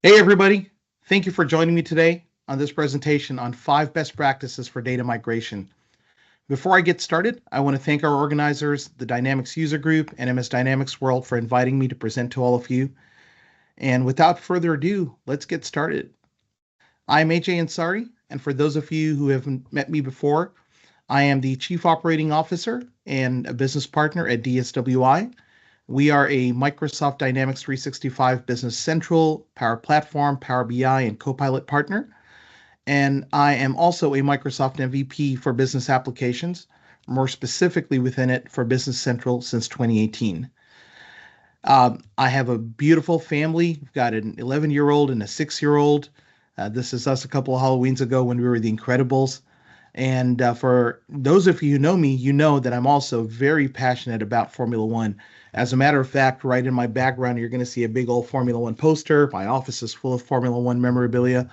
Hey, everybody. Thank you for joining me today on this presentation on 5 best practices for data migration. Before I get started, I want to thank our organizers, the Dynamics User Group and MS Dynamics World, for inviting me to present to all of you. And without further ado, let's get started. I'm AJ Ansari, and for those of you who haven't met me before, I am the Chief Operating Officer and a business partner at DSWI. We are a Microsoft Dynamics 365 Business Central, Power Platform, Power BI, and Copilot partner. And I am also a Microsoft MVP for business applications, more specifically within it for Business Central since 2018. I have a beautiful family. We've got an 11-year-old and a 6-year-old. This is us a couple of Halloweens ago when we were the Incredibles. And for those of you who know me, you know that I'm also very passionate about Formula One. As a matter of fact, right in my background, you're going to see a big old Formula One poster. My office is full of Formula One memorabilia.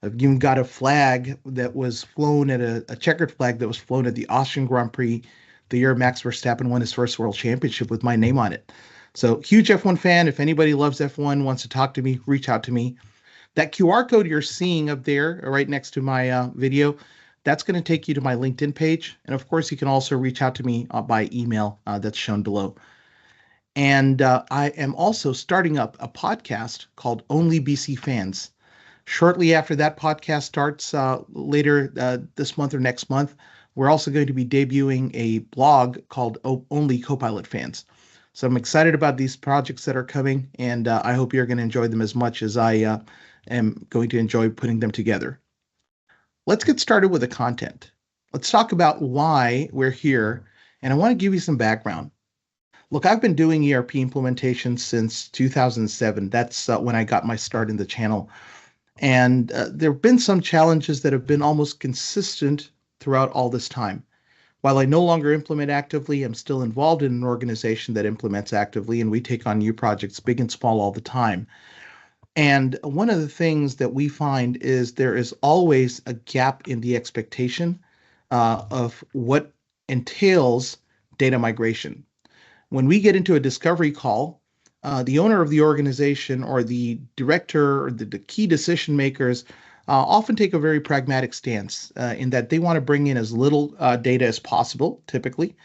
I've even got a flag that was flown at a checkered flag that was flown at the Austrian Grand Prix the year Max Verstappen won his first world championship with my name on it. So, huge F1 fan. If anybody loves F1, wants to talk to me, reach out to me. That QR code you're seeing up there, right next to my video, that's going to take you to my LinkedIn page. And of course, you can also reach out to me by email that's shown below. And I am also starting up a podcast called Only BC Fans. Shortly after that podcast starts later this month or next month, we're also going to be debuting a blog called Only Copilot Fans. So I'm excited about these projects that are coming, and I hope you're going to enjoy them as much as I am going to enjoy putting them together. Let's get started with the content. Let's talk about why we're here, and I want to give you some background. Look, I've been doing ERP implementation since 2007. That's when I got my start in the channel. And there have been some challenges that have been almost consistent throughout all this time. While I no longer implement actively, I'm still involved in an organization that implements actively, and we take on new projects, big and small, all the time. And one of the things that we find is there is always a gap in the expectation of what entails data migration. When we get into a discovery call, the owner of the organization or the director or the key decision makers often take a very pragmatic stance in that they want to bring in as little data as possible, typically,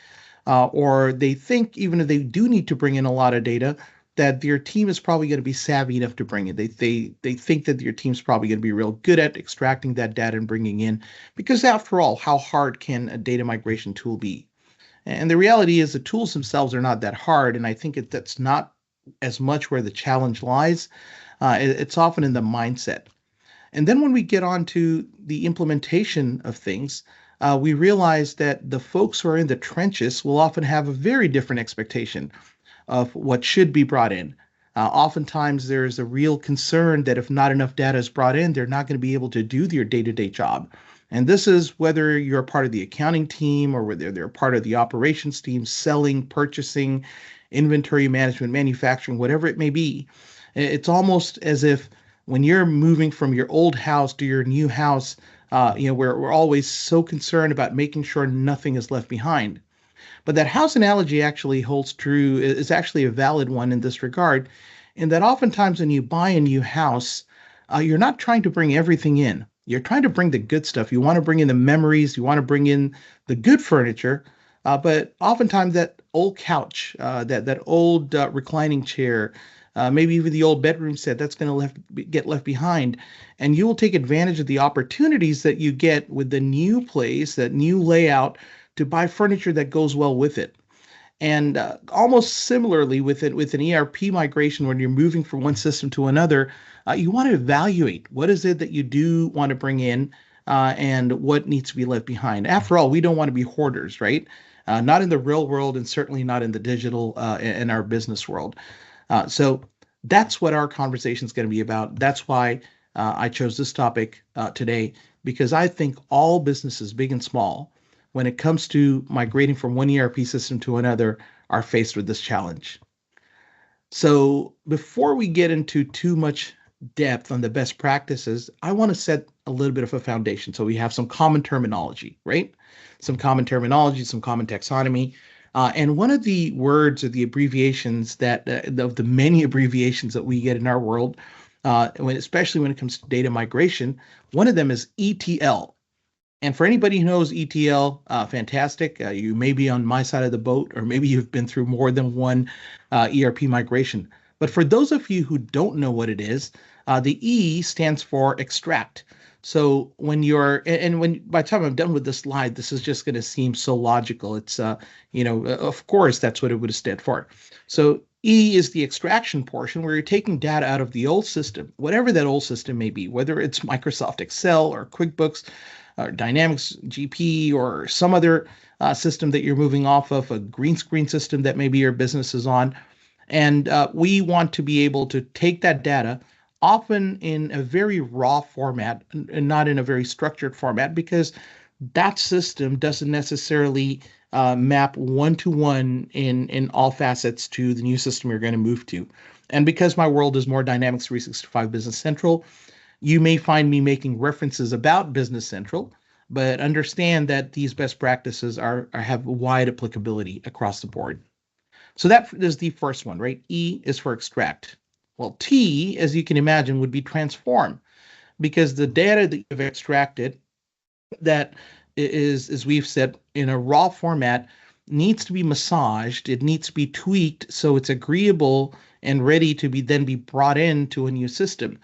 or they think even if they do need to bring in a lot of data, that your team is probably going to be savvy enough to bring it. They think that your team's probably going to be real good at extracting that data and bringing in, because after all, how hard can a data migration tool be? And the reality is the tools themselves are not that hard, and I think that's not as much where the challenge lies. It's often in the mindset. And then when we get on to the implementation of things, we realize that the folks who are in the trenches will often have a very different expectation of what should be brought in. Oftentimes, there's a real concern that if not enough data is brought in, they're not going to be able to do their day-to-day job. And this is whether you're part of the accounting team or whether they're part of the operations team, selling, purchasing, inventory management, manufacturing, whatever it may be. It's almost as if when you're moving from your old house to your new house, we're always so concerned about making sure nothing is left behind. But that house analogy actually holds true, is actually a valid one in this regard, in that oftentimes when you buy a new house, you're not trying to bring everything in. You're trying to bring the good stuff. You want to bring in the memories, you want to bring in the good furniture, but oftentimes that old couch, that old reclining chair, maybe even the old bedroom set, that's going to get left behind. And you will take advantage of the opportunities that you get with the new place, that new layout, to buy furniture that goes well with it. And almost similarly with an ERP migration, when you're moving from one system to another, you want to evaluate what is it that you do want to bring in and what needs to be left behind. After all, we don't want to be hoarders, right? Not in the real world and certainly not in the digital in our business world. So that's what our conversation is going to be about. That's why I chose this topic today, because I think all businesses, big and small, when it comes to migrating from one ERP system to another, are faced with this challenge. So before we get into too much depth on the best practices, I want to set a little bit of a foundation. So we have some common terminology, right? Some common terminology, some common taxonomy. And one of the words or the abbreviations of the many abbreviations that we get in our world especially when it comes to data migration. One of them is ETL. And for anybody who knows ETL, fantastic. You may be on my side of the boat, or maybe you've been through more than one ERP migration. But for those of you who don't know what it is, the E stands for extract. So when you're, and when by the time I'm done with this slide, this is just going to seem so logical. It's, of course, that's what it would stand for. So E is the extraction portion where you're taking data out of the old system, whatever that old system may be, whether it's Microsoft Excel or QuickBooks or Dynamics GP or some other system that you're moving off of, a green screen system that maybe your business is on. And we want to be able to take that data, often in a very raw format and not in a very structured format, because that system doesn't necessarily map one-to-one in all facets to the new system you're going to move to. And because my world is more Dynamics 365 Business Central, you may find me making references about Business Central, but understand that these best practices have wide applicability across the board. So that is the first one, right? E is for extract. Well, T, as you can imagine, would be transform, because the data that you've extracted that is, as we've said, in a raw format, needs to be massaged. It needs to be tweaked so it's agreeable and ready to then be brought into a new system.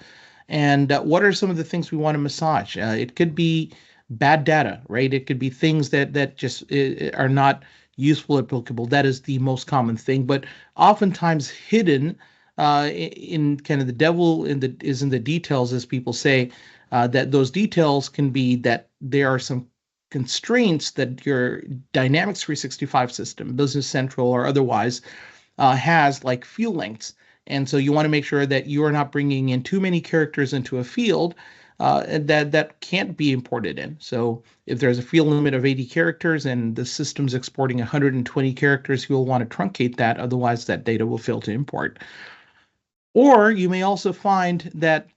And what are some of the things we want to massage? It could be bad data, right? It could be things that just are not useful, applicable. That is the most common thing. But oftentimes hidden in kind of the devil is in the details, as people say, that those details can be that there are some constraints that your Dynamics 365 system, Business Central or otherwise, has, like field lengths. And so you want to make sure that you are not bringing in too many characters into a field that can't be imported in. So if there's a field limit of 80 characters and the system's exporting 120 characters, you'll want to truncate that. Otherwise, that data will fail to import. Or you may also find that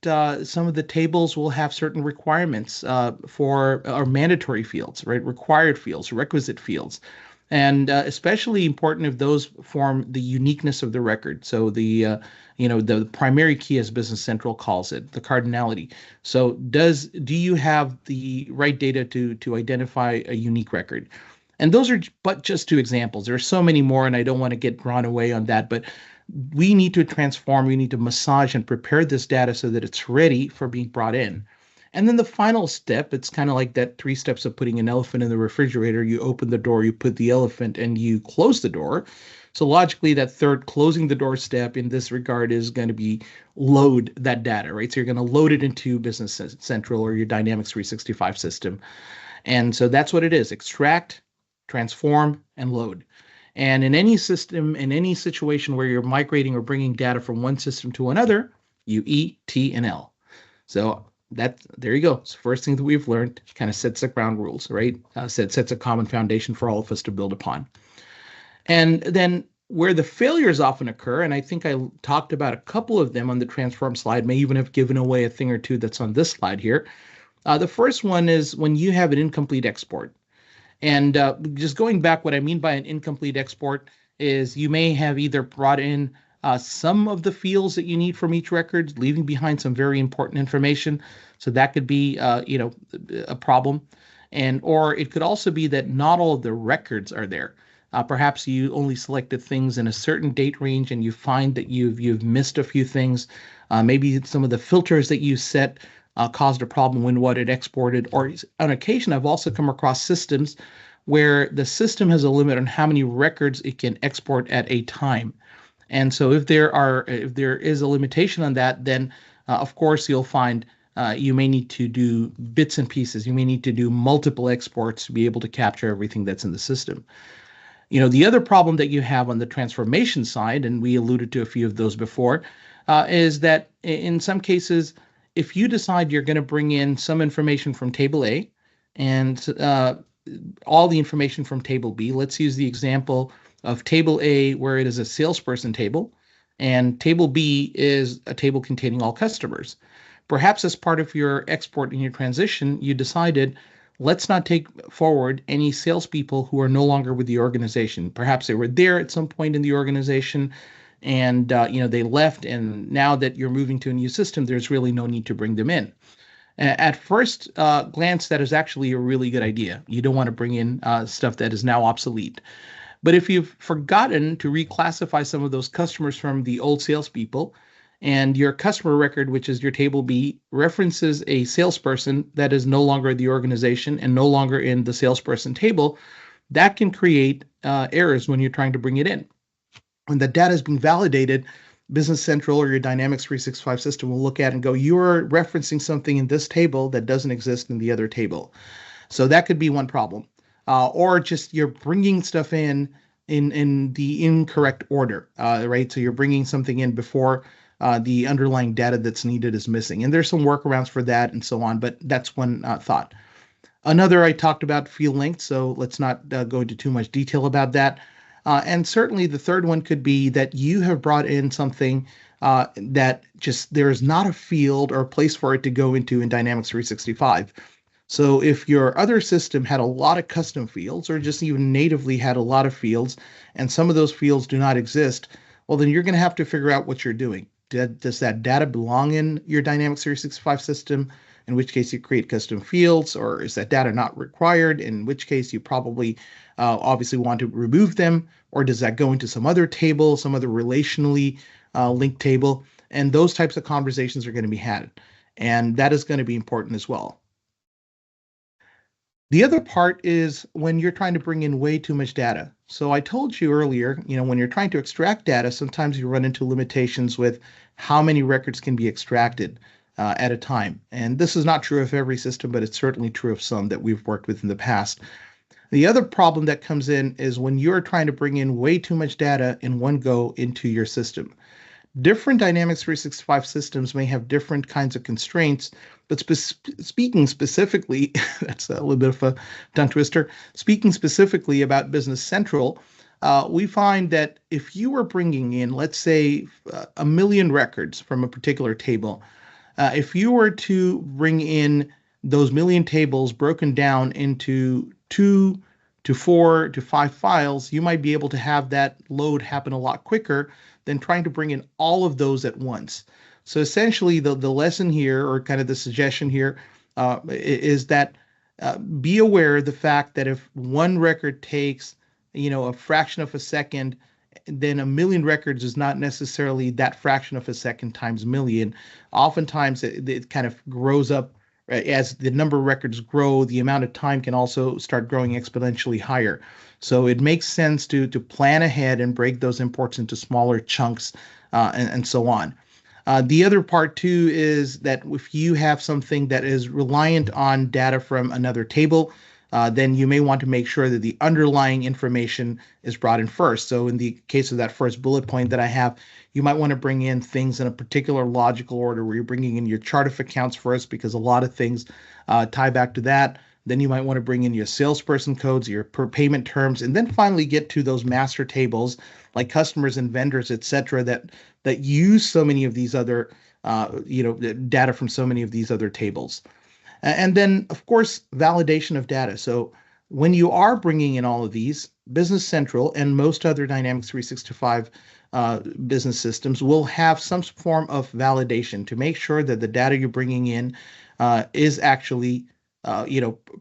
some of the tables will have certain requirements for or mandatory fields, right? Required fields, requisite fields. And especially important if those form the uniqueness of the record. So the primary key, as Business Central calls it, the cardinality. So do you have the right data to identify a unique record? And those are but just two examples. There are so many more, and I don't want to get drawn away on that. But we need to transform, we need to massage and prepare this data so that it's ready for being brought in. And then the final step, it's kind of like that 3 steps of putting an elephant in the refrigerator. You open the door, you put the elephant, and you close the door. So logically, that third closing the door step in this regard is going to be load that data, right? So you're going to load it into Business Central or your Dynamics 365 system. And so that's what it is: extract, transform, and load. And in any system, in any situation where you're migrating or bringing data from one system to another, you E, T, and L. So there you go. So first thing that we've learned kind of sets the ground rules, right? Sets a common foundation for all of us to build upon. And then where the failures often occur, and I think I talked about a couple of them on the transform slide, may even have given away a thing or two that's on this slide here. The first one is when you have an incomplete export. And just going back, what I mean by an incomplete export is you may have either brought in some of the fields that you need from each record, leaving behind some very important information. So that could be, a problem. Or it could also be that not all of the records are there. Perhaps you only selected things in a certain date range, and you find that you've missed a few things. Maybe some of the filters that you set caused a problem when what it exported. Or on occasion, I've also come across systems where the system has a limit on how many records it can export at a time. And so if there is a limitation on that, then of course you'll find you may need to do bits and pieces. You may need to do multiple exports to be able to capture everything that's in the system. The other problem that you have on the transformation side, and we alluded to a few of those before, is that in some cases, if you decide you're going to bring in some information from table A and all the information from table B, let's use the example of table A where it is a salesperson table, and table B is a table containing all customers. Perhaps as part of your export in your transition, you decided, let's not take forward any salespeople who are no longer with the organization. Perhaps they were there at some point in the organization. and they left, and now that you're moving to a new system, there's really no need to bring them in. At first glance, that is actually a really good idea. You don't want to bring in stuff that is now obsolete. But if you've forgotten to reclassify some of those customers from the old salespeople, and your customer record, which is your table B, references a salesperson that is no longer the organization and no longer in the salesperson table, that can create errors when you're trying to bring it in. When the data is being validated, Business Central or your Dynamics 365 system will look at and go, you're referencing something in this table that doesn't exist in the other table. So that could be one problem. Or just you're bringing stuff in the incorrect order, right? So you're bringing something in before the underlying data that's needed is missing. And there's some workarounds for that and so on, but that's one thought. Another, I talked about field length, so let's not go into too much detail about that. And certainly the third one could be that you have brought in something that just there is not a field or a place for it to go into in Dynamics 365. So if your other system had a lot of custom fields or just even natively had a lot of fields and some of those fields do not exist, well, then you're going to have to figure out what you're doing. Does that data belong in your Dynamics 365 system? In which case you create custom fields, or is that data not required? In which case you probably obviously want to remove them, or does that go into some other table, some other relationally linked table? And those types of conversations are going to be had. And that is going to be important as well. The other part is when you're trying to bring in way too much data. So I told you earlier, when you're trying to extract data, sometimes you run into limitations with how many records can be extracted at a time. And this is not true of every system, but it's certainly true of some that we've worked with in the past. The other problem that comes in is when you're trying to bring in way too much data in one go into your system. Different Dynamics 365 systems may have different kinds of constraints, but speaking specifically, that's a little bit of a tongue twister, speaking specifically about Business Central, we find that if you were bringing in, let's say, 1 million records from a particular table, if you were to bring in those million tables broken down into 2 to 4 to 5 files, you might be able to have that load happen a lot quicker than trying to bring in all of those at once. So essentially, the lesson here, or kind of the suggestion here, is that be aware of the fact that if one record takes, a fraction of a second, then 1 million records is not necessarily that fraction of a second times million. Oftentimes, it kind of grows up as the number of records grow. The amount of time can also start growing exponentially higher. So it makes sense to plan ahead and break those imports into smaller chunks and so on. The other part too is that if you have something that is reliant on data from another table, then you may want to make sure that the underlying information is brought in first. So in the case of that first bullet point that I have, you might want to bring in things in a particular logical order where you're bringing in your chart of accounts first, because a lot of things tie back to that. Then you might want to bring in your salesperson codes, your per payment terms, and then finally get to those master tables like customers and vendors, et cetera, that use so many of these other, data from so many of these other tables. And then, of course, validation of data. So when you are bringing in all of these, Business Central and most other Dynamics 365 business systems will have some form of validation to make sure that the data you're bringing in is actually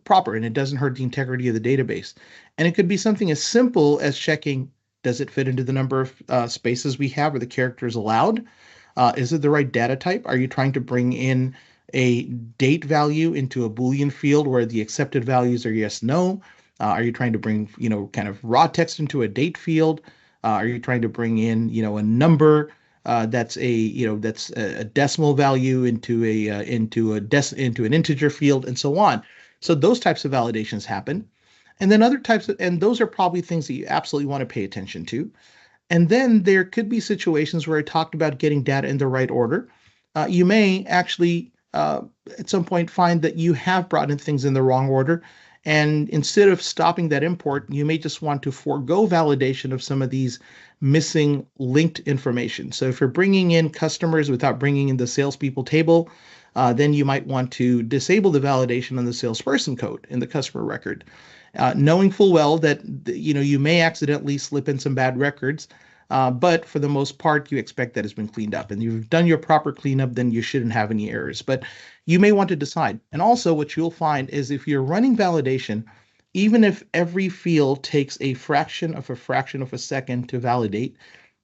proper and it doesn't hurt the integrity of the database. And it could be something as simple as checking, does it fit into the number of spaces we have or the characters allowed? Is it the right data type? Are you trying to bring in a date value into a Boolean field where the accepted values are yes, no? Are you trying to bring, kind of raw text into a date field? Are you trying to bring in, a number that's a decimal value into an integer field and so on? So those types of validations happen. And then and those are probably things that you absolutely want to pay attention to. And then there could be situations where I talked about getting data in the right order. You may actually at some point find that you have brought in things in the wrong order. And instead of stopping that import, you may just want to forego validation of some of these missing linked information. So if you're bringing in customers without bringing in the salespeople table, then you might want to disable the validation on the salesperson code in the customer record. Knowing full well that you may accidentally slip in some bad records, But for the most part, you expect that it's been cleaned up and you've done your proper cleanup, then you shouldn't have any errors. But you may want to decide. And also, what you'll find is if you're running validation, even if every field takes a fraction of a second to validate,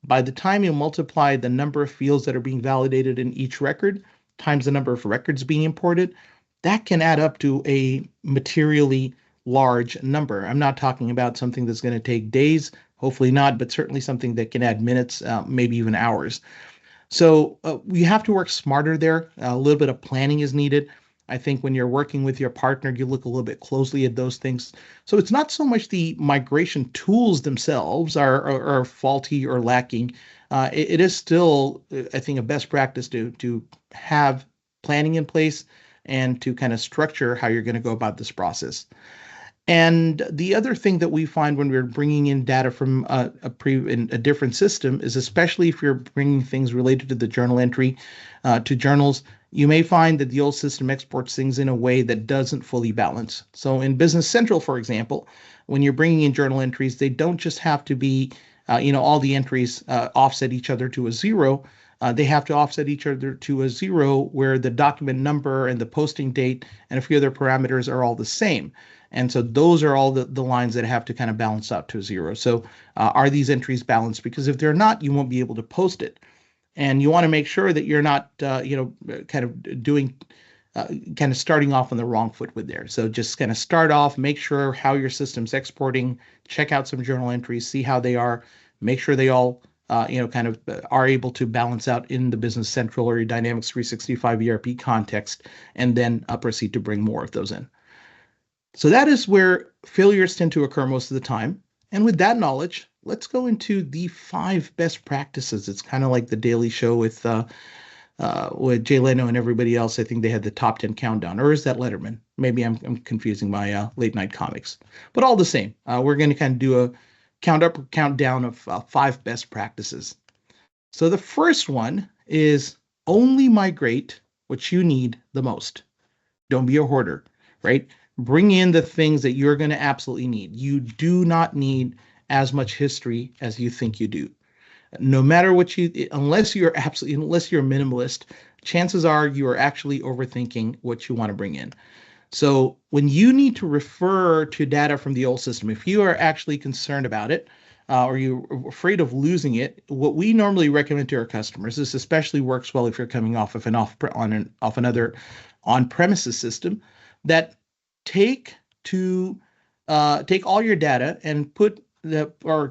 by the time you multiply the number of fields that are being validated in each record times the number of records being imported, that can add up to a materially large number. I'm not talking about something that's going to take days, hopefully not, but certainly something that can add minutes, maybe even hours. So we have to work smarter there. A little bit of planning is needed. I think when you're working with your partner, you look a little bit closely at those things. So it's not so much the migration tools themselves are faulty or lacking. It is still, I think, a best practice to have planning in place and to kind of structure how you're going to go about this process. And the other thing that we find when we're bringing in data from in a different system is, especially if you're bringing things related to the journal entry to journals, you may find that the old system exports things in a way that doesn't fully balance. So in Business Central, for example, when you're bringing in journal entries, they don't just have to be, all the entries offset each other to a zero. They have to offset each other to a zero where the document number and the posting date and a few other parameters are all the same. And so those are all the lines that have to kind of balance out to a zero. So are these entries balanced? Because if they're not, you won't be able to post it. And you want to make sure that you're not, kind of doing, kind of starting off on the wrong foot with there. So just kind of start off, make sure how your system's exporting, check out some journal entries, see how they are, make sure they all, kind of are able to balance out in the Business Central or your Dynamics 365 ERP context, and then proceed to bring more of those in. So that is where failures tend to occur most of the time. And with that knowledge, let's go into the 5 best practices. It's kind of like the Daily Show with Jay Leno and everybody else. I think they had the top 10 countdown, or is that Letterman? Maybe I'm confusing my late night comics. But all the same, we're going to kind of do a countdown of 5 best practices. So the first one is only migrate what you need the most. Don't be a hoarder, right? Bring in the things that you're going to absolutely need. You do not need as much history as you think you do. No matter what unless you're a minimalist, chances are you are actually overthinking what you want to bring in. So when you need to refer to data from the old system, if you are actually concerned about it, or you're afraid of losing it, what we normally recommend to our customers, this especially works well if you're coming off of another on-premises system, that take all your data and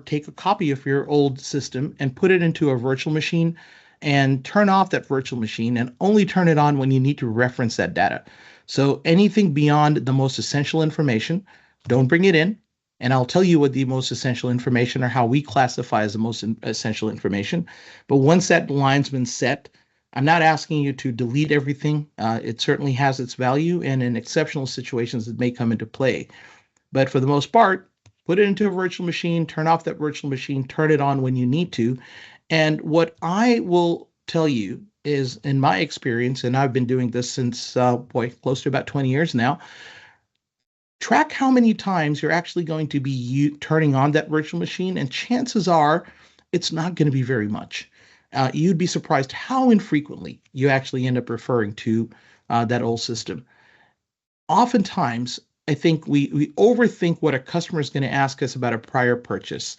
take a copy of your old system and put it into a virtual machine and turn off that virtual machine and only turn it on when you need to reference that data. So anything beyond the most essential information, don't bring it in. And I'll tell you what the most essential information or how we classify as the most essential information. But once that line's been set, I'm not asking you to delete everything. It certainly has its value, and in exceptional situations, it may come into play. But for the most part, put it into a virtual machine, turn off that virtual machine, turn it on when you need to. And what I will tell you is, in my experience, and I've been doing this since, close to about 20 years now, track how many times you're actually going to be turning on that virtual machine, and chances are it's not going to be very much. You'd be surprised how infrequently you actually end up referring to that old system. Oftentimes, I think we overthink what a customer is going to ask us about a prior purchase,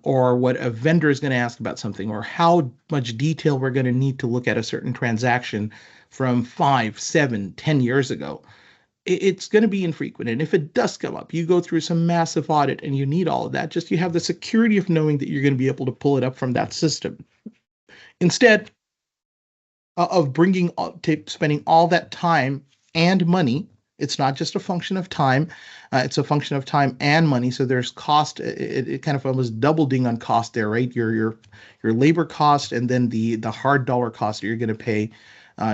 or what a vendor is going to ask about something, or how much detail we're going to need to look at a certain transaction from 5, 7, 10 years ago. It's going to be infrequent. And if it does come up, you go through some massive audit and you need all of that, just you have the security of knowing that you're going to be able to pull it up from that system. Instead of spending all that time and money, it's not just a function of time, it's a function of time and money. So there's cost. It kind of almost doubling on cost there, right? Your labor cost, and then the hard dollar cost that you're going to pay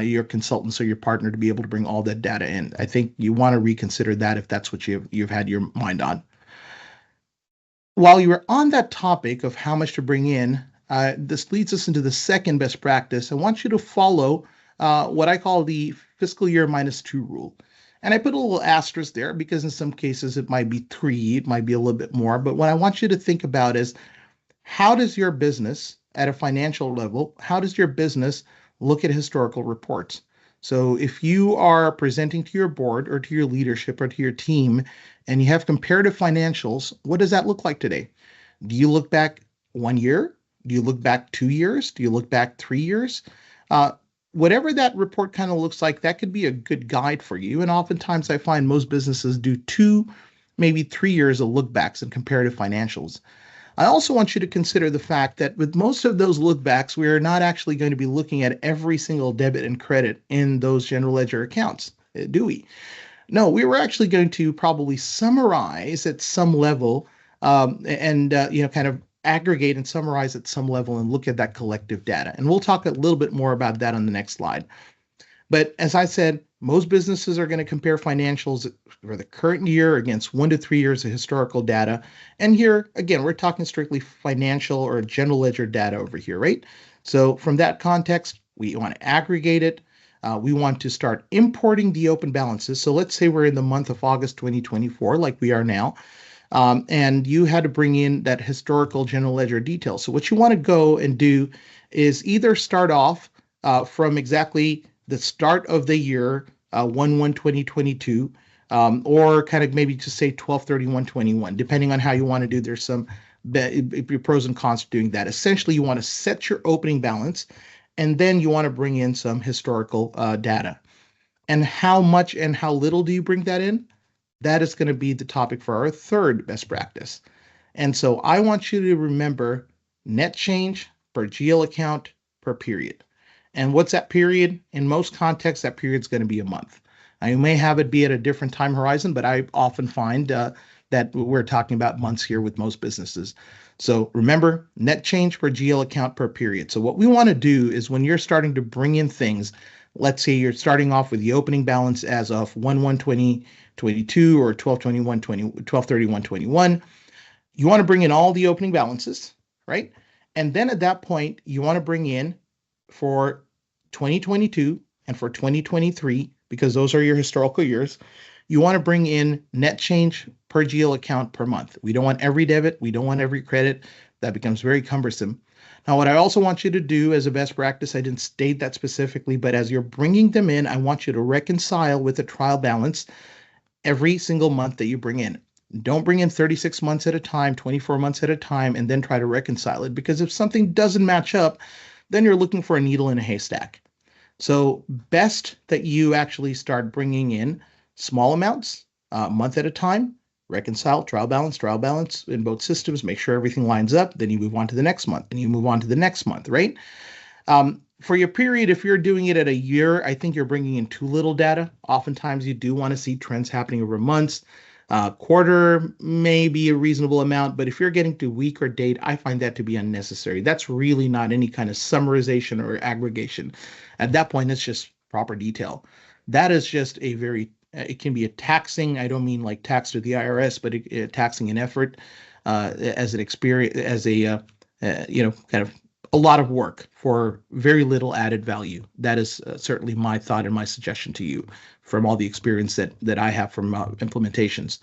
your consultants or your partner to be able to bring all that data in. I think you want to reconsider that if that's what you've had your mind on. While you were on that topic of how much to bring in, this leads us into the second best practice. I want you to follow what I call the fiscal year -2 rule. And I put a little asterisk there because in some cases it might be 3, it might be a little bit more. But what I want you to think about is, how does your business at a financial level, how does your business look at historical reports? So if you are presenting to your board or to your leadership or to your team and you have comparative financials, what does that look like today? Do you look back 1 year? Do you look back 2 years? Do you look back 3 years? Uh, Whatever that report kind of looks like, that could be a good guide for you. And oftentimes I find most businesses do 2, maybe 3 years of look backs and comparative financials. I also want you to consider the fact that with most of those look backs, we are not actually going to be looking at every single debit and credit in those general ledger accounts, do we? No, we were actually going to probably summarize at some level and kind of aggregate and summarize at some level and look at that collective data. And we'll talk a little bit more about that on the next slide. But as I said, most businesses are going to compare financials for the current year against 1 to 3 years of historical data. And here, again, we're talking strictly financial or general ledger data over here, right? So from that context, we want to aggregate it. We want to start importing the open balances. So let's say we're in the month of August 2024, like we are now, and you had to bring in that historical general ledger detail. So what you want to go and do is either start off from exactly the start of the year, 1/1/2022, or kind of maybe just say 12/31/21, depending on how you want to do. There's some pros and cons to doing that. Essentially, you want to set your opening balance, and then you want to bring in some historical data. And how much and how little do you bring that in? That is going to be the topic for our third best practice. And so I want you to remember net change per GL account per period. And what's that period? In most contexts, that period is going to be a month. Now, you may have it be at a different time horizon, but I often find that we're talking about months here with most businesses. So remember, net change per GL account per period. So what we want to do is when you're starting to bring in things, let's say you're starting off with the opening balance as of 1/1/2022 or 12/31/21, you want to bring in all the opening balances, right? And then at that point, you want to bring in for 2022 and for 2023, because those are your historical years, you want to bring in net change per GL account per month. We don't want every debit. We don't want every credit. That becomes very cumbersome. Now, what I also want you to do as a best practice, I didn't state that specifically, but as you're bringing them in, I want you to reconcile with the trial balance every single month that you bring in. Don't bring in 36 months at a time, 24 months at a time, and then try to reconcile it, because if something doesn't match up, then you're looking for a needle in a haystack. So best that you actually start bringing in small amounts, month at a time, reconcile, trial balance in both systems, make sure everything lines up. Then you move on to the next month, and you move on to the next month, right? For your period, if you're doing it at a year, I think you're bringing in too little data. Oftentimes you do want to see trends happening over months. Quarter may be a reasonable amount, but if you're getting to week or date, I find that to be unnecessary. That's really not any kind of summarization or aggregation. At that point, it's just proper detail. That is just it can be a taxing, I don't mean like tax to the IRS, but taxing an effort as an experience, as a, kind of a lot of work for very little added value. That is certainly my thought and my suggestion to you from all the experience that I have from implementations.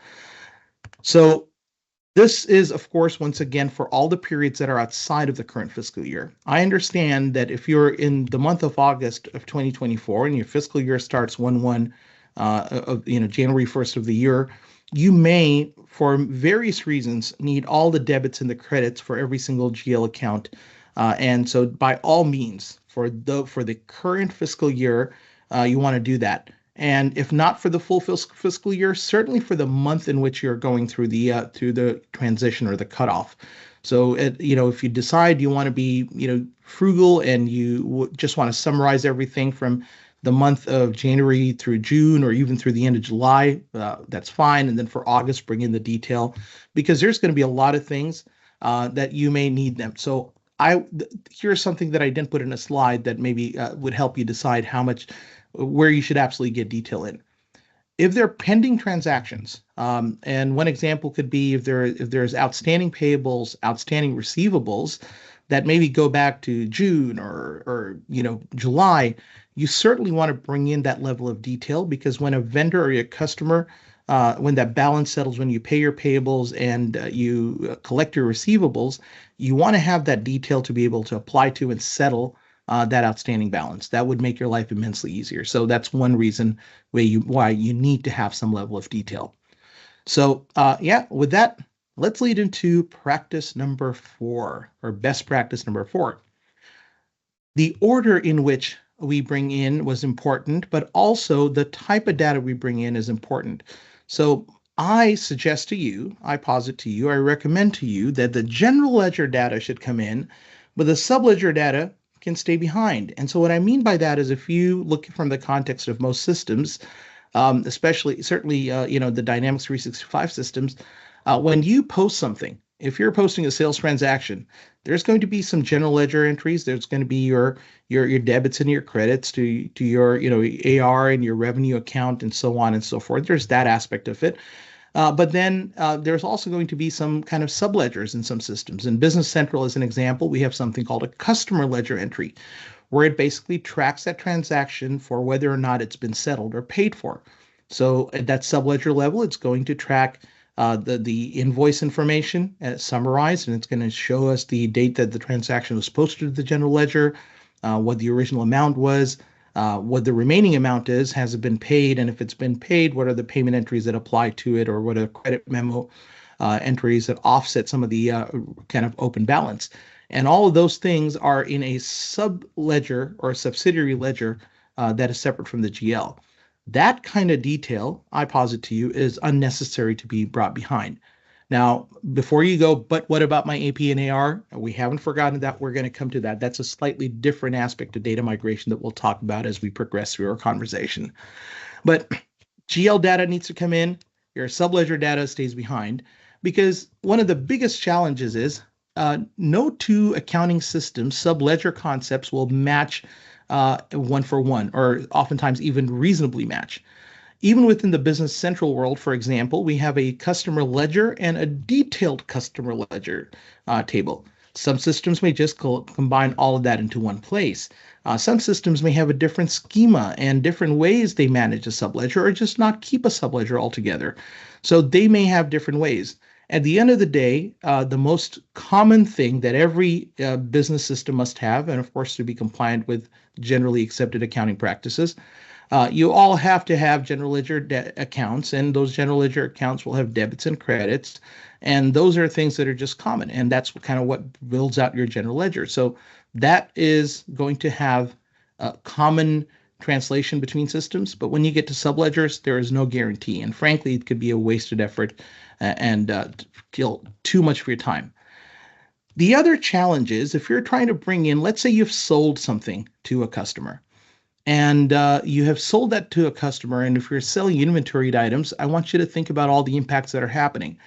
So this is, of course, once again, for all the periods that are outside of the current fiscal year. I understand that if you're in the month of August of 2024 and your fiscal year starts 1/1 January 1st of the year, you may, for various reasons, need all the debits and the credits for every single GL account. And so by all means, for the current fiscal year, you want to do that. And if not for the full fiscal year, certainly for the month in which you're going through the transition or the cutoff. So, if you decide you want to be, frugal and you just want to summarize everything from the month of January through June or even through the end of July, that's fine. And then for August, bring in the detail, because there's going to be a lot of things that you may need them. So here's something that I didn't put in a slide that maybe would help you decide where you should absolutely get detail in. If they're pending transactions, and one example could be if there's outstanding payables, outstanding receivables that maybe go back to June or July, you certainly want to bring in that level of detail, because when a vendor or a customer when that balance settles, when you pay your payables and you collect your receivables, you want to have that detail to be able to apply to and settle that outstanding balance. That would make your life immensely easier. So that's one reason why you need to have some level of detail. So yeah, with that, let's lead into practice number 4, or best practice number 4. The order in which we bring in was important, but also the type of data we bring in is important. So I suggest to you, I posit to you, I recommend to you that the general ledger data should come in, but the subledger data can stay behind. And so what I mean by that is, if you look from the context of most systems, certainly the Dynamics 365 systems, when you post something, if you're posting a sales transaction, there's going to be some general ledger entries. There's going to be your debits and your credits to your AR and your revenue account and so on and so forth. There's that aspect of it. But then there's also going to be some kind of subledgers in some systems. In Business Central, as an example, we have something called a customer ledger entry, where it basically tracks that transaction for whether or not it's been settled or paid for. So at that subledger level, it's going to track the invoice information summarized, and it's going to show us the date that the transaction was posted to the general ledger, what the original amount was, what the remaining amount is, has it been paid, and if it's been paid, what are the payment entries that apply to it, or what are credit memo entries that offset some of the kind of open balance. And all of those things are in a sub-ledger or a subsidiary ledger that is separate from the GL. That kind of detail, I posit to you, is unnecessary to be brought behind. Now, before you go, but what about my AP and AR? We haven't forgotten that. We're going to come to that. That's a slightly different aspect of data migration that we'll talk about as we progress through our conversation. But GL data needs to come in. Your subledger data stays behind, because one of the biggest challenges is no two accounting systems, subledger concepts, will match one for one, or oftentimes even reasonably match. Even within the Business Central world, for example, we have a customer ledger and a detailed customer ledger table. Some systems may just combine all of that into one place. Some systems may have a different schema and different ways they manage a subledger, or just not keep a subledger altogether. So they may have different ways. At the end of the day, the most common thing that every business system must have, and of course to be compliant with generally accepted accounting practices, you all have to have general ledger accounts, and those general ledger accounts will have debits and credits, and those are things that are just common, and that's what builds out your general ledger. So that is going to have a common translation between systems, but when you get to subledgers, there is no guarantee, and frankly, it could be a wasted effort and kill too much of your time. The other challenge is, if you're trying to bring in, let's say you've sold something to a customer, and you have sold that to a customer, and if you're selling inventoried items, I want you to think about all the impacts that are happening.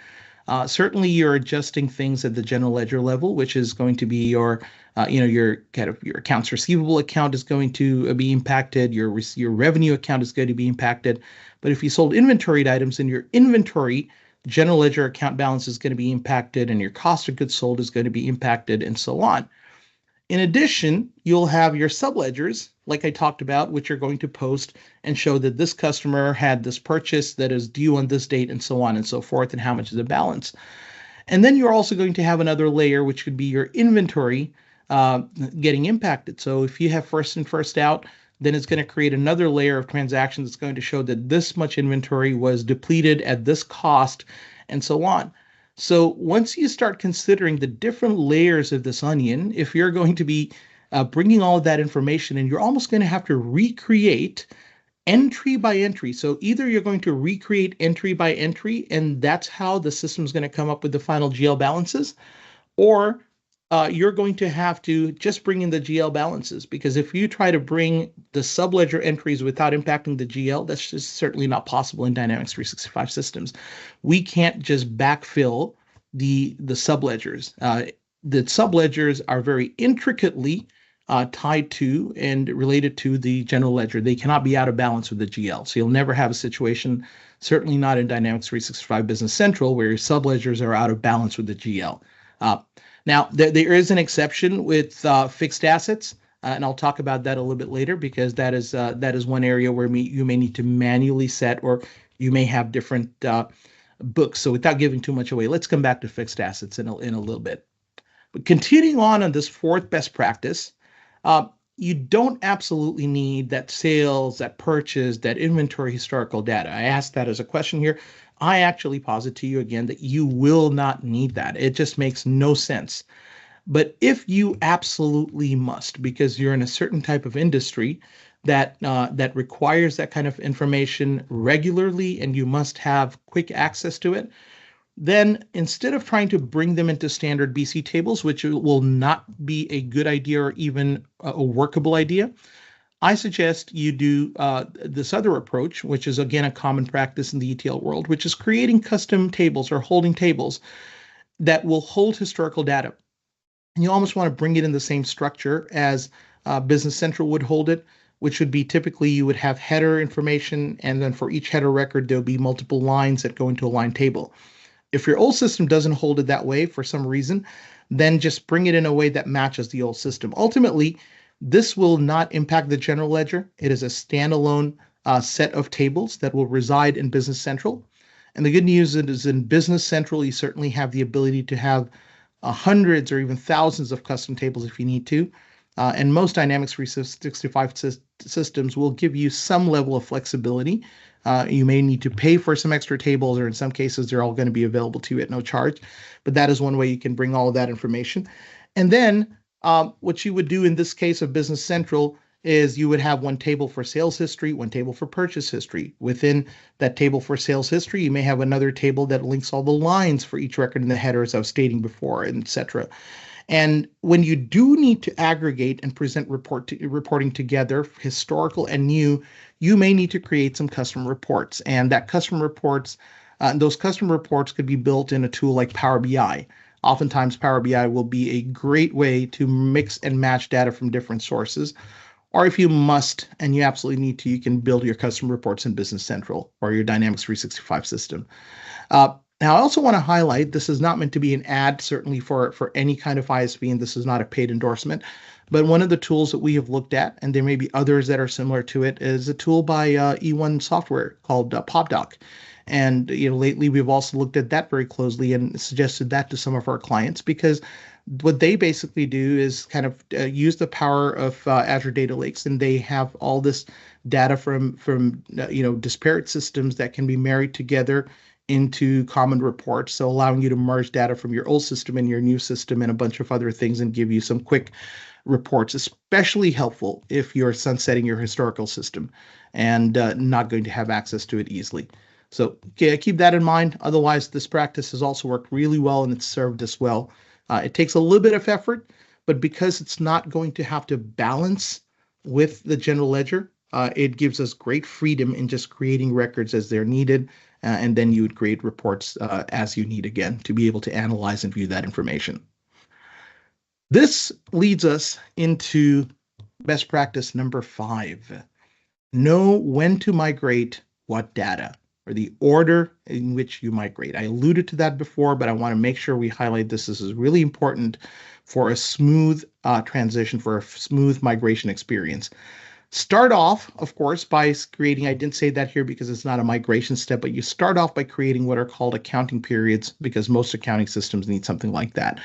Certainly, you're adjusting things at the general ledger level, which is going to be your accounts receivable account is going to be impacted. Your revenue account is going to be impacted. But if you sold inventoried items, then your inventory general ledger account balance is going to be impacted, and your cost of goods sold is going to be impacted, and so on. In addition, you'll have your subledgers, like I talked about, which are going to post and show that this customer had this purchase that is due on this date, and so on and so forth, and how much is the balance. And then you're also going to have another layer, which could be your inventory getting impacted. So if you have first in, first out, then it's going to create another layer of transactions that's going to show that this much inventory was depleted at this cost, and so on. So once you start considering the different layers of this onion, if you're going to be bringing all of that information, and you're almost going to have to recreate entry by entry. So either you're going to recreate entry by entry, and that's how the system's going to come up with the final GL balances, or you're going to have to just bring in the GL balances, because if you try to bring the subledger entries without impacting the GL, that's just certainly not possible in Dynamics 365 systems. We can't just backfill the subledgers. The subledgers are very intricately tied to and related to the general ledger. They cannot be out of balance with the GL. So you'll never have a situation, certainly not in Dynamics 365 Business Central, where your subledgers are out of balance with the GL. Now, there is an exception with fixed assets, and I'll talk about that a little bit later, because that is one area where you may need to manually set or You may have different books. So without giving too much away, let's come back to fixed assets in a little bit. But continuing on this fourth best practice, uh, you don't absolutely need that sales, that purchase, that inventory historical data. I asked that as a question here. I actually posit to you again that you will not need that. It just makes no sense. But if you absolutely must, because you're in a certain type of industry that requires that kind of information regularly, and you must have quick access to it, then instead of trying to bring them into standard BC tables, which will not be a good idea or even a workable idea, I suggest you do this other approach, which is again a common practice in the ETL world, which is creating custom tables or holding tables that will hold historical data. And you almost want to bring it in the same structure as Business Central would hold it, which would be typically you would have header information, and then for each header record, there'll be multiple lines that go into a line table. If your old system doesn't hold it that way for some reason, then just bring it in a way that matches the old system. Ultimately, this will not impact the general ledger. It is a standalone set of tables that will reside in Business Central. And the good news is in Business Central, you certainly have the ability to have hundreds or even thousands of custom tables if you need to. And most Dynamics 365 systems will give you some level of flexibility. You may need to pay for some extra tables, or in some cases, they're all going to be available to you at no charge. But that is one way you can bring all of that information. And then what you would do in this case of Business Central is you would have one table for sales history, one table for purchase history. Within that table for sales history, you may have another table that links all the lines for each record in the header, as I was stating before, etc. And when you do need to aggregate and present reporting together, historical and new, you may need to create some custom reports. And those custom reports could be built in a tool like Power BI. Oftentimes, Power BI will be a great way to mix and match data from different sources. Or if you must and you absolutely need to, you can build your custom reports in Business Central or your Dynamics 365 system. Now, I also want to highlight, this is not meant to be an ad, certainly for any kind of ISV, and this is not a paid endorsement. But one of the tools that we have looked at, and there may be others that are similar to it, is a tool by E1 Software called PopDoc. And lately we've also looked at that very closely and suggested that to some of our clients, because what they basically do is kind of use the power of Azure Data Lakes, and they have all this data from disparate systems that can be married together into common reports, so allowing you to merge data from your old system and your new system and a bunch of other things, and give you some quick reports, especially helpful if you're sunsetting your historical system and not going to have access to it easily. So keep that in mind. Otherwise, this practice has also worked really well, and it's served us well. It takes a little bit of effort, but because it's not going to have to balance with the general ledger, it gives us great freedom in just creating records as they're needed, and then you would create reports as you need again to be able to analyze and view that information. This leads us into best practice number 5. Know when to migrate what data, or the order in which you migrate. I alluded to that before, but I want to make sure we highlight this. This is really important for a smooth transition, for a smooth migration experience. Start off, of course, by creating, I didn't say that here because it's not a migration step, but you start off by creating what are called accounting periods, because most accounting systems need something like that.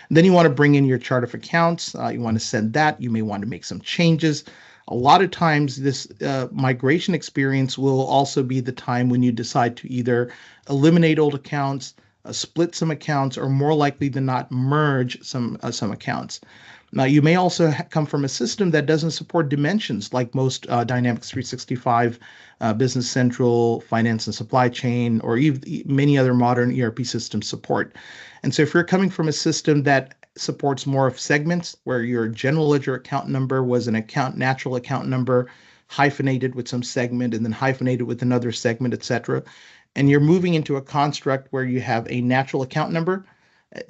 And then you want to bring in your chart of accounts. You want to send that. You may want to make some changes. A lot of times this migration experience will also be the time when you decide to either eliminate old accounts, split some accounts, or more likely than not, merge some accounts. Now, you may also come from a system that doesn't support dimensions like most Dynamics 365, Business Central, Finance and Supply Chain, or even many other modern ERP systems support. And so if you're coming from a system that supports more of segments, where your general ledger account number was an natural account number hyphenated with some segment and then hyphenated with another segment, etc., and you're moving into a construct where you have a natural account number,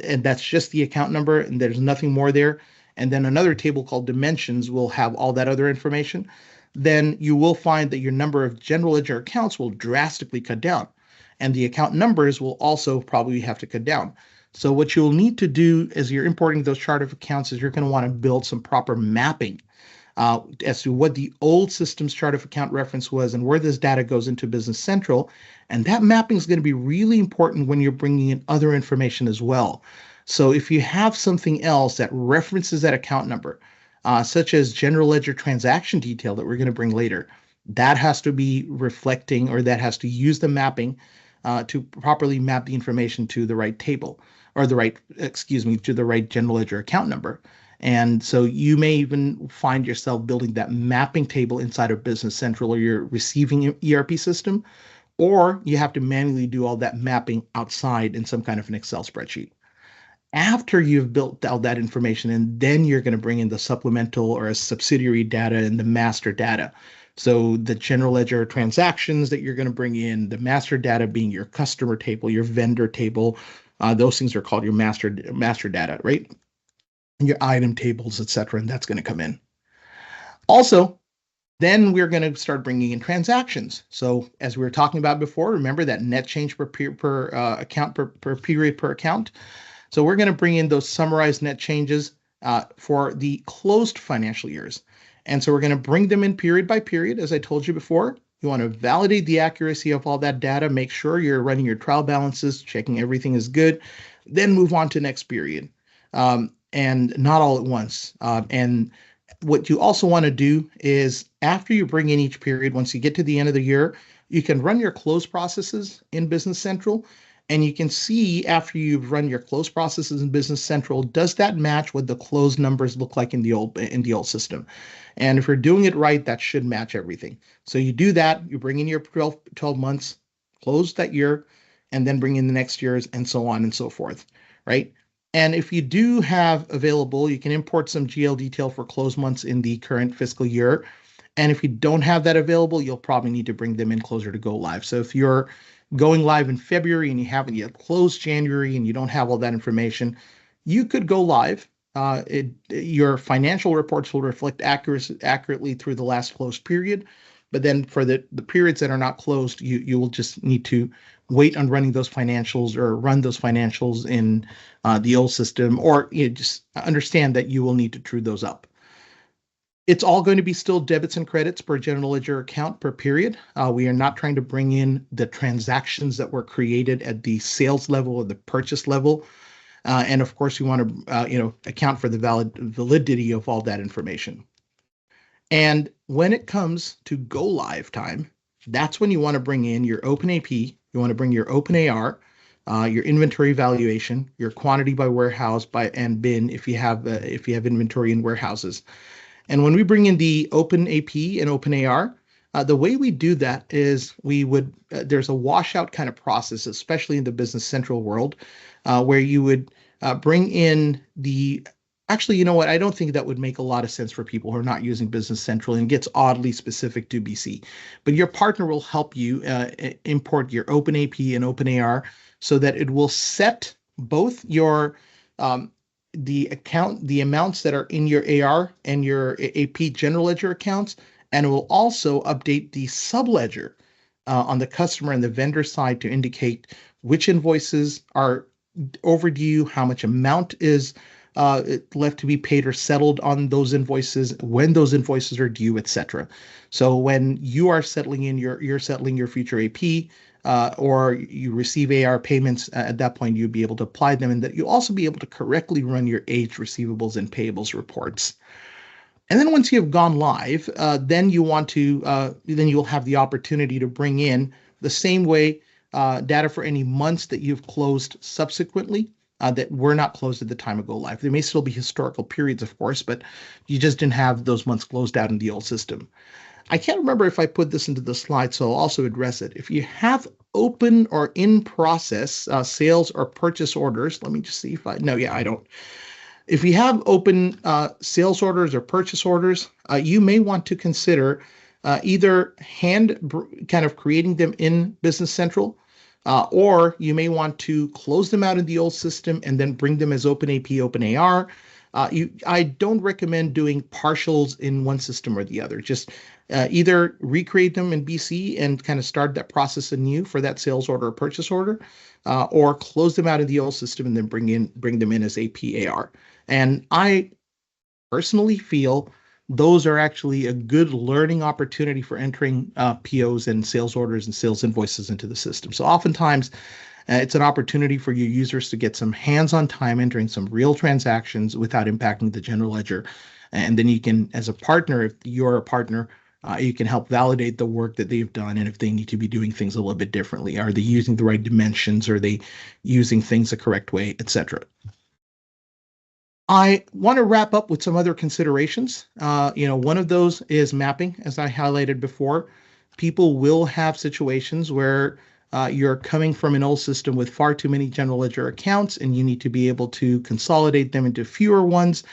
and that's just the account number, and there's nothing more there, and then another table called dimensions will have all that other information, then you will find that your number of general ledger accounts will drastically cut down, and the account numbers will also probably have to cut down. So what you'll need to do as you're importing those chart of accounts is you're going to want to build some proper mapping as to what the old system's chart of account reference was and where this data goes into Business Central. And that mapping is going to be really important when you're bringing in other information as well. So if you have something else that references that account number, such as general ledger transaction detail that we're going to bring later, that has to be reflecting, or that has to use the mapping to properly map the information to the right table, or to the right general ledger account number. And so you may even find yourself building that mapping table inside of Business Central or your receiving ERP system, or you have to manually do all that mapping outside in some kind of an Excel spreadsheet. After you've built all that information, and then you're going to bring in the supplemental or a subsidiary data and the master data. So the general ledger transactions that you're going to bring in, the master data being your customer table, your vendor table, those things are called your master data, right? And your item tables, etc. And that's going to come in. Also, then we're going to start bringing in transactions. So as we were talking about before, remember that net change per account per period per account. So we're going to bring in those summarized net changes for the closed financial years. And so we're going to bring them in period by period, as I told you before. You want to validate the accuracy of all that data, make sure you're running your trial balances, checking everything is good, then move on to next period, and not all at once. And what you also want to do is, after you bring in each period, once you get to the end of the year, you can run your close processes in Business Central. And you can see, after you've run your close processes in Business Central, does that match what the closed numbers look like in the old system? And if you're doing it right, that should match everything. So you do that, you bring in your 12 months, close that year, and then bring in the next year's, and so on and so forth, right? And if you do have available, you can import some GL detail for closed months in the current fiscal year. And if you don't have that available, you'll probably need to bring them in closer to go live. So if you're going live in February and you haven't yet closed January and you don't have all that information, you could go live. Your financial reports will reflect accurately through the last closed period. But then for the periods that are not closed, you will just need to wait on running those financials, or run those financials in the old system, or just understand that you will need to true those up. It's all going to be still debits and credits per general ledger account per period. We are not trying to bring in the transactions that were created at the sales level or the purchase level. And of course, we want to account for the validity of all that information. And when it comes to go live time, that's when you want to bring in your open AP, you want to bring your open AR, your inventory valuation, your quantity by warehouse and bin if you have inventory in warehouses. And when we bring in the open AP and open AR, the way we do that is there's a washout kind of process, especially in the Business Central world, where you would bring in actually, you know what? I don't think that would make a lot of sense for people who are not using Business Central, and gets oddly specific to BC. But your partner will help you import your open AP and open AR so that it will set both your the amounts that are in your AR and your AP general ledger accounts, and it will also update the subledger on the customer and the vendor side to indicate which invoices are overdue, how much amount is left to be paid or settled on those invoices, when those invoices are due, etc. So when you are settling your future AP, or you receive AR payments, at that point you'll be able to apply them, and that you'll also be able to correctly run your aged receivables and payables reports. And then once you have gone live, then you'll have the opportunity to bring in the same way data for any months that you've closed subsequently that were not closed at the time of go live. There may still be historical periods, of course, but you just didn't have those months closed out in the old system. I can't remember if I put this into the slide, so I'll also address it. If you have open or in process sales or purchase orders, let me just see if I don't. If you have open sales orders or purchase orders, you may want to consider either kind of creating them in Business Central, or you may want to close them out in the old system and then bring them as open AP, open AR. I don't recommend doing partials in one system or the other. Just either recreate them in BC and kind of start that process anew for that sales order or purchase order, or close them out of the old system and then bring them in as AP, AR. And I personally feel those are actually a good learning opportunity for entering POs and sales orders and sales invoices into the system. So oftentimes, it's an opportunity for your users to get some hands-on time entering some real transactions without impacting the general ledger. And then you can, as a partner, if you're a partner, you can help validate the work that they've done and if they need to be doing things a little bit differently. Are they using the right dimensions? Are they using things the correct way, etc.? I want to wrap up with some other considerations. One of those is mapping, as I highlighted before. People will have situations where you're coming from an old system with far too many general ledger accounts, and you need to be able to consolidate them into fewer ones,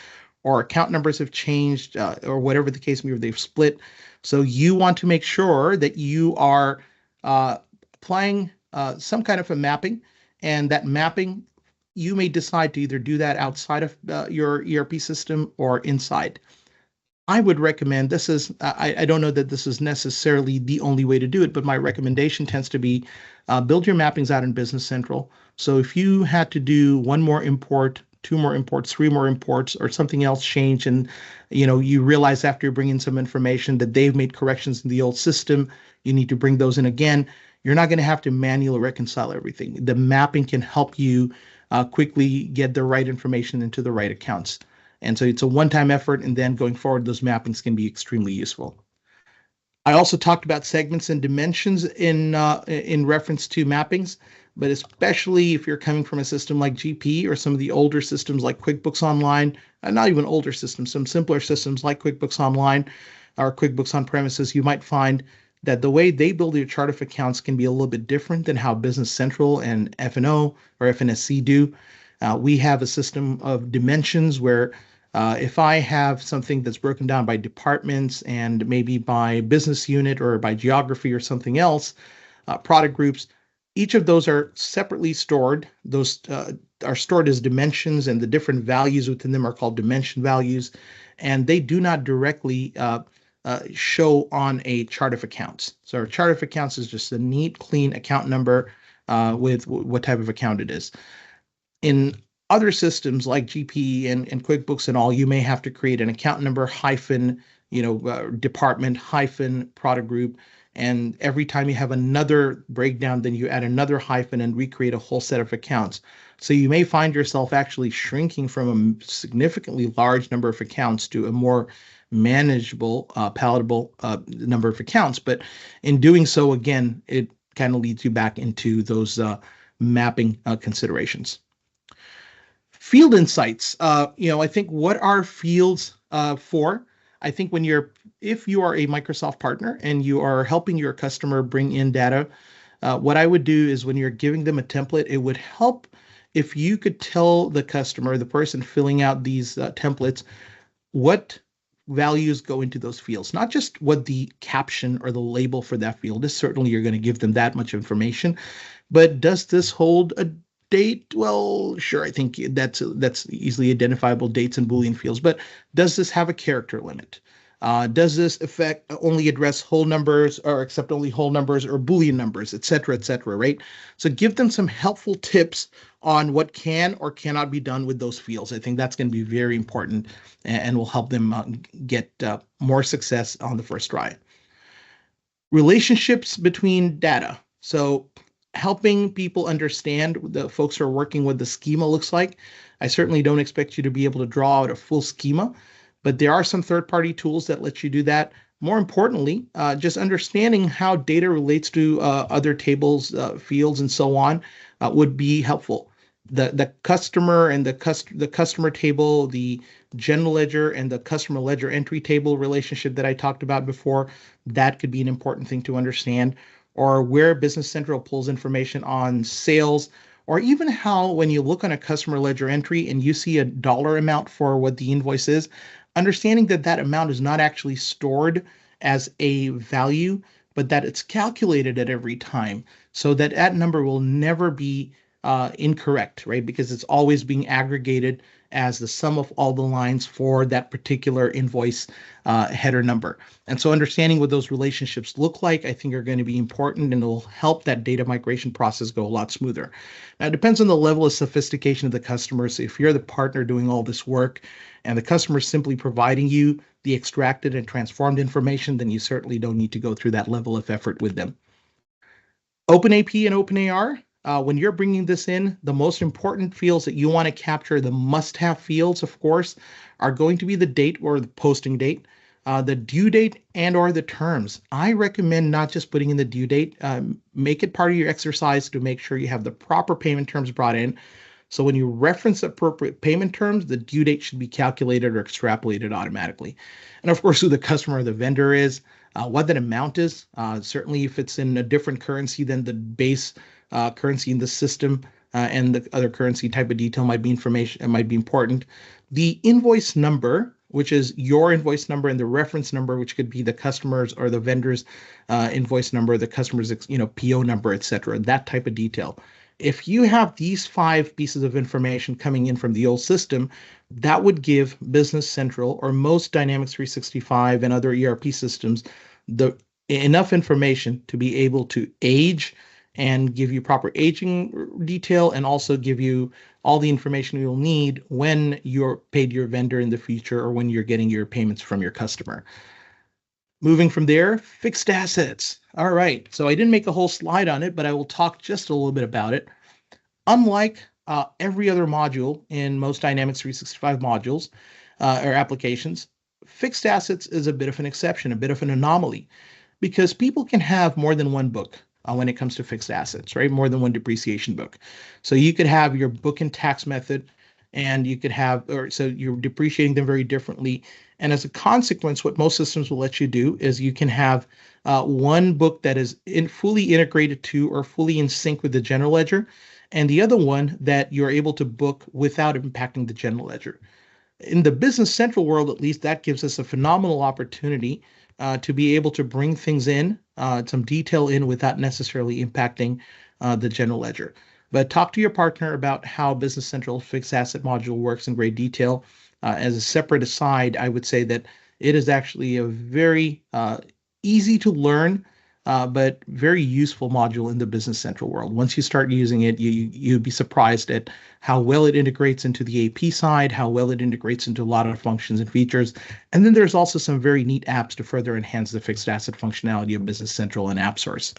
or account numbers have changed, or whatever the case may be, they've split. So you want to make sure that you are applying some kind of a mapping, and that mapping you may decide to either do that outside of your ERP system or inside. I would recommend this is, I don't know that this is necessarily the only way to do it, but my recommendation tends to be build your mappings out in Business Central. So if you had to do one more import, two more imports, three more imports, or something else change, and you realize after you bring in some information that they've made corrections in the old system, you need to bring those in again. You're not going to have to manually reconcile everything. The mapping can help you quickly get the right information into the right accounts. And so it's a one-time effort, and then going forward, those mappings can be extremely useful. I also talked about segments and dimensions in reference to mappings, but especially if you're coming from a system like GP or some of the older systems like QuickBooks Online, not even older systems, some simpler systems like QuickBooks Online or QuickBooks on premises, you might find that the way they build your chart of accounts can be a little bit different than how Business Central and F&O or FNSC do. We have a system of dimensions where if I have something that's broken down by departments and maybe by business unit or by geography or something else, product groups, each of those are separately stored. Those are stored as dimensions, and the different values within them are called dimension values, and they do not directly show on a chart of accounts. So our chart of accounts is just a neat, clean account number with what type of account it is. In other systems like GP and QuickBooks and all, you may have to create an account number hyphen, department hyphen product group. And every time you have another breakdown, then you add another hyphen and recreate a whole set of accounts. So you may find yourself actually shrinking from a significantly large number of accounts to a more manageable, palatable number of accounts. But in doing so, again, it kind of leads you back into those mapping considerations. Field insights. I think what are fields for? I think if you are a Microsoft partner and you are helping your customer bring in data, what I would do is when you're giving them a template, it would help if you could tell the customer, the person filling out these templates, what values go into those fields, not just what the caption or the label for that field is. Certainly you're going to give them that much information, but does this hold a date? Well, sure, I think that's easily identifiable, dates and Boolean fields, but does this have a character limit? Does this only address whole numbers or accept only whole numbers or Boolean numbers, et cetera, right? So give them some helpful tips on what can or cannot be done with those fields. I think that's going to be very important and will help them get more success on the first try. Relationships between data. So helping people understand the folks who are working with the schema looks like. I certainly don't expect you to be able to draw out a full schema, but there are some third-party tools that let you do that. More importantly, just understanding how data relates to other tables, fields, and so on would be helpful. The customer and the customer table, the general ledger and the customer ledger entry table relationship that I talked about before, that could be an important thing to understand. Or where Business Central pulls information on sales, or even how when you look on a customer ledger entry and you see a dollar amount for what the invoice is, understanding that that amount is not actually stored as a value, but that it's calculated at every time so that number will never be incorrect, right? Because it's always being aggregated as the sum of all the lines for that particular invoice header number. And so understanding what those relationships look like, I think, are going to be important, and it'll help that data migration process go a lot smoother. Now, it depends on the level of sophistication of the customers. If you're the partner doing all this work and the customer is simply providing you the extracted and transformed information, then you certainly don't need to go through that level of effort with them. OpenAP and OpenAR, when you're bringing this in, the most important fields that you want to capture, the must-have fields, of course, are going to be the date or the posting date, the due date, and or the terms. I recommend not just putting in the due date. Make it part of your exercise to make sure you have the proper payment terms brought in. So when you reference appropriate payment terms, the due date should be calculated or extrapolated automatically. And of course, who the customer or the vendor is, what that amount is. Certainly, if it's in a different currency than the base currency in the system, and the other currency type of detail might be important. The invoice number, which is your invoice number, and the reference number, which could be the customer's or the vendor's invoice number, the customer's PO number, etc. That type of detail. If you have these 5 pieces of information coming in from the old system, that would give Business Central or most Dynamics 365 and other ERP systems enough information to be able to age and give you proper aging detail, and also give you all the information you'll need when you're paid your vendor in the future or when you're getting your payments from your customer. Moving from there, fixed assets. All right, so I didn't make a whole slide on it, but I will talk just a little bit about it. Unlike every other module in most Dynamics 365 modules or applications, fixed assets is a bit of an exception, a bit of an anomaly, because people can have more than one book when it comes to fixed assets, right? More than one depreciation book. So you could have your book and tax method, and you could have, so you're depreciating them very differently. And as a consequence, what most systems will let you do is you can have one book that is fully integrated to or fully in sync with the general ledger, and the other one that you're able to book without impacting the general ledger. In the Business Central world, at least, that gives us a phenomenal opportunity to be able to bring things in, some detail in without necessarily impacting the general ledger. But talk to your partner about how Business Central fixed asset module works in great detail. As a separate aside, I would say that it is actually a very easy to learn, but very useful module in the Business Central world. Once you start using it, you'd be surprised at how well it integrates into the AP side, how well it integrates into a lot of functions and features. And then there's also some very neat apps to further enhance the fixed asset functionality of Business Central and AppSource.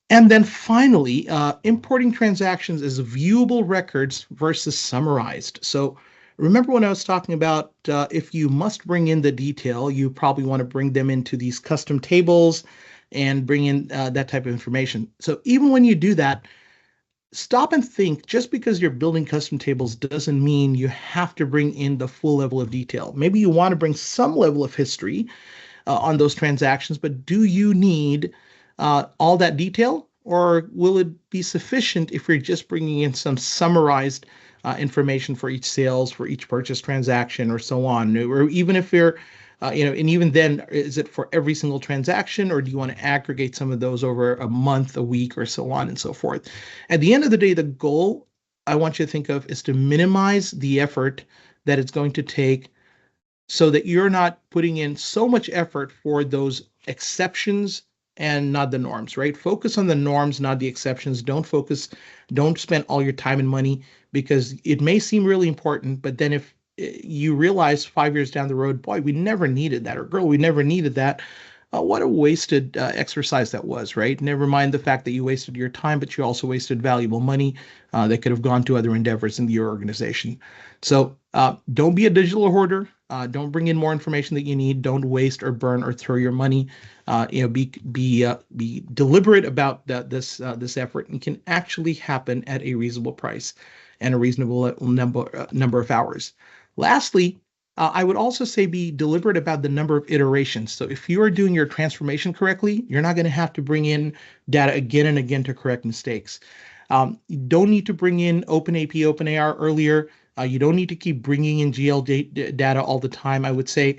And then finally, importing transactions as viewable records versus summarized. So remember when I was talking about if you must bring in the detail, you probably want to bring them into these custom tables and bring in that type of information. So even when you do that, stop and think. Just because you're building custom tables doesn't mean you have to bring in the full level of detail. Maybe you want to bring some level of history on those transactions, but do you need all that detail, or will it be sufficient if you're just bringing in some summarized information for each sales, for each purchase transaction, or so on? Or even if you're, and even then, is it for every single transaction, or do you want to aggregate some of those over a month, a week, or so on and so forth? At the end of the day, the goal I want you to think of is to minimize the effort that it's going to take, so that you're not putting in so much effort for those exceptions and not the norms, right? Focus on the norms, not the exceptions. Don't spend all your time and money, because it may seem really important, but then if you realize 5 years down the road, boy, we never needed that, or girl, we never needed that. What a wasted exercise that was, right? Never mind the fact that you wasted your time, but you also wasted valuable money that could have gone to other endeavors in your organization. So don't be a digital hoarder. Don't bring in more information that you need. Don't waste or burn or throw your money. Be deliberate about this effort, and can actually happen at a reasonable price and a reasonable number of hours. Lastly, I would also say be deliberate about the number of iterations. So if you are doing your transformation correctly, you're not going to have to bring in data again and again to correct mistakes. You don't need to bring in OpenAP, OpenAR earlier. You don't need to keep bringing in GL data all the time. I would say,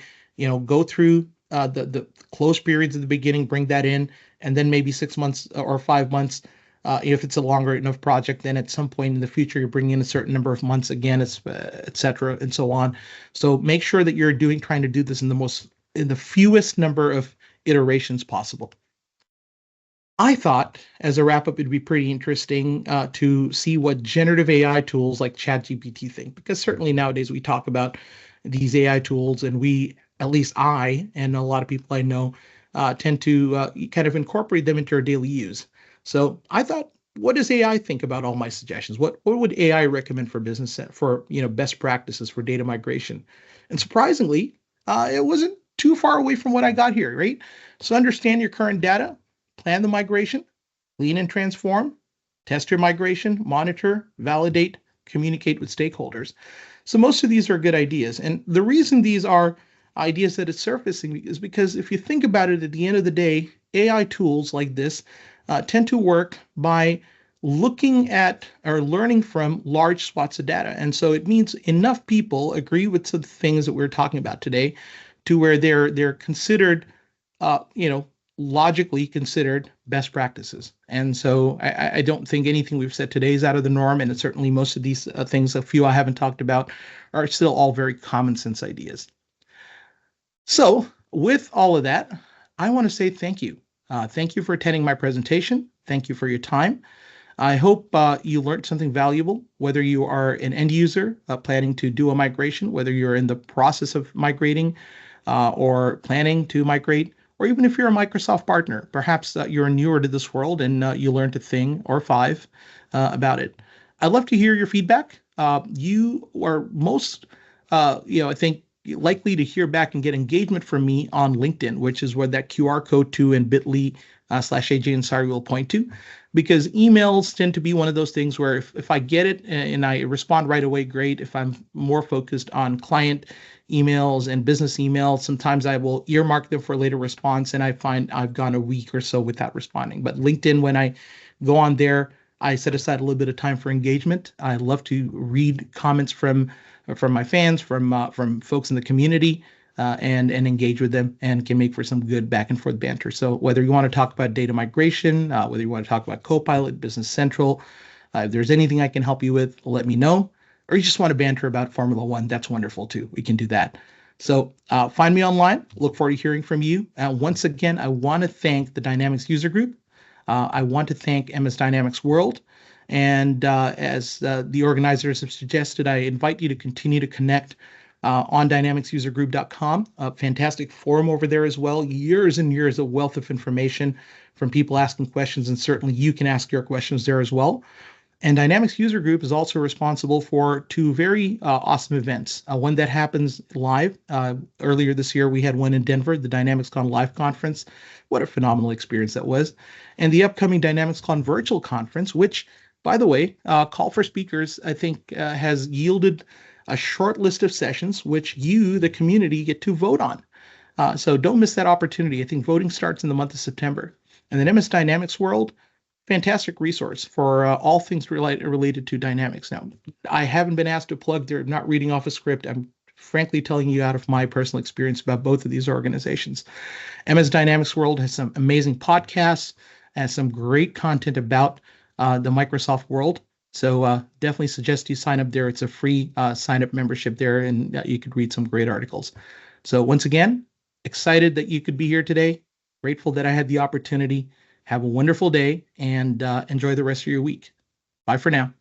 go through the close periods at the beginning, bring that in, and then maybe 6 months or 5 months If it's a longer enough project, then at some point in the future, you're bringing in a certain number of months again, et cetera, and so on. So make sure that you're trying to do this in the fewest number of iterations possible. I thought, as a wrap up, it'd be pretty interesting to see what generative AI tools like ChatGPT think, because certainly nowadays we talk about these AI tools, and at least I, and a lot of people I know, tend to kind of incorporate them into our daily use. So I thought, what does AI think about all my suggestions? What would AI recommend for business for best practices for data migration? And surprisingly, it wasn't too far away from what I got here, right? So understand your current data, plan the migration, lean and transform, test your migration, monitor, validate, communicate with stakeholders. So most of these are good ideas. And the reason these are ideas that it's surfacing is because if you think about it, at the end of the day, AI tools like this tend to work by looking at or learning from large swaths of data. And so it means enough people agree with the things that we're talking about today to where they're considered, logically considered best practices. And so I don't think anything we've said today is out of the norm. And certainly most of these things, a few I haven't talked about, are still all very common sense ideas. So with all of that, I want to say thank you. Thank you for attending my presentation. Thank you for your time. I hope you learned something valuable, whether you are an end user planning to do a migration, whether you're in the process of migrating or planning to migrate, or even if you're a Microsoft partner. Perhaps you're newer to this world and you learned a thing or five about it. I'd love to hear your feedback. You are most, I think, likely to hear back and get engagement from me on LinkedIn, which is where that QR code to and bit.ly /AJ Ansari will point to, because emails tend to be one of those things where if I get it and I respond right away, great. If I'm more focused on client emails and business emails, sometimes I will earmark them for later response, and I find I've gone a week or so without responding. But LinkedIn, when I go on there, I set aside a little bit of time for engagement. I love to read comments from my fans, from folks in the community, and engage with them, and can make for some good back and forth banter. So whether you want to talk about data migration, whether you want to talk about Copilot, Business Central, if there's anything I can help you with, let me know. Or you just want to banter about Formula One, that's wonderful too. We can do that. So find me online. Look forward to hearing from you. Once again, I want to thank the Dynamics user group. I want to thank MS Dynamics World. And as the organizers have suggested, I invite you to continue to connect on dynamicsusergroup.com. A fantastic forum over there as well. Years and years of wealth of information from people asking questions, and certainly you can ask your questions there as well. And Dynamics User Group is also responsible for two very awesome events. One that happens live. Earlier this year, we had one in Denver, the DynamicsCon Live Conference. What a phenomenal experience that was. And the upcoming DynamicsCon Virtual Conference, which, by the way, call for speakers, I think, has yielded a short list of sessions, which you, the community, get to vote on. So don't miss that opportunity. I think voting starts in the month of September. And then MS Dynamics World, fantastic resource for all things related to Dynamics. Now, I haven't been asked to plug. They're not reading off a script. I'm frankly telling you out of my personal experience about both of these organizations. MS Dynamics World has some amazing podcasts and some great content about the Microsoft world. So definitely suggest you sign up there. It's a free sign-up membership there, and you could read some great articles. So once again, excited that you could be here today. Grateful that I had the opportunity. Have a wonderful day, and enjoy the rest of your week. Bye for now.